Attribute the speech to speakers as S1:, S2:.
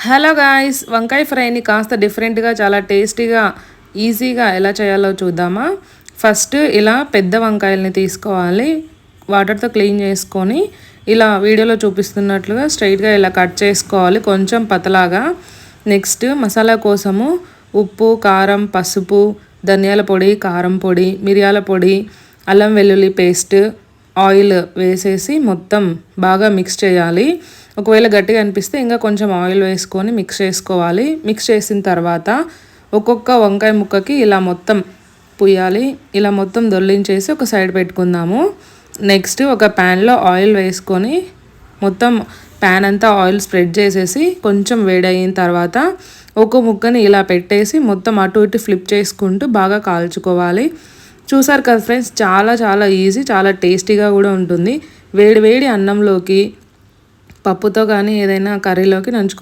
S1: Hello guys, వంకాయ ఫ్రైని కాస్త డిఫరెంట్గా చాలా టేస్టీగా ఈజీగా ఎలా చేయాలో చూద్దామా. ఫస్ట్ ఇలా పెద్ద వంకాయల్ని తీసుకోవాలి, వాటర్తో క్లీన్ చేసుకొని ఇలా వీడియోలో చూపిస్తున్నట్లుగా స్ట్రైట్గా ఇలా కట్ చేసుకోవాలి, కొంచెం పతలాగా. నెక్స్ట్ మసాలా కోసము ఉప్పు, కారం, పసుపు, ధనియాల పొడి, కారం పొడి, మిరియాల పొడి, అల్లం వెల్లుల్లి పేస్ట్, ఆయిల్ వేసేసి మొత్తం బాగా మిక్స్ చేయాలి. ఒకవేళ గట్టిగా అనిపిస్తే ఇంకా కొంచెం ఆయిల్ వేసుకొని మిక్స్ చేసుకోవాలి. మిక్స్ చేసిన తర్వాత ఒక్కొక్క వంకాయ ముక్కకి ఇలా మొత్తం పుయ్యాలి. ఇలా మొత్తం దొల్లించేసి ఒక సైడ్ పెట్టుకుందాము. నెక్స్ట్ ఒక ప్యాన్లో ఆయిల్ వేసుకొని మొత్తం ప్యాన్ అంతా ఆయిల్ స్ప్రెడ్ చేసేసి కొంచెం వేడయిన తర్వాత ఒక ముక్కని ఇలా పెట్టేసి మొత్తం అటు ఇటు ఫ్లిప్ చేసుకుంటూ బాగా కాల్చుకోవాలి. చూసారు కదా ఫ్రెండ్స్, చాలా చాలా ఈజీ, చాలా టేస్టీగా కూడా ఉంటుంది. వేడి వేడి అన్నంలోకి, పప్పుతో కానీ ఏదైనా కర్రీలోకి నంచుకో.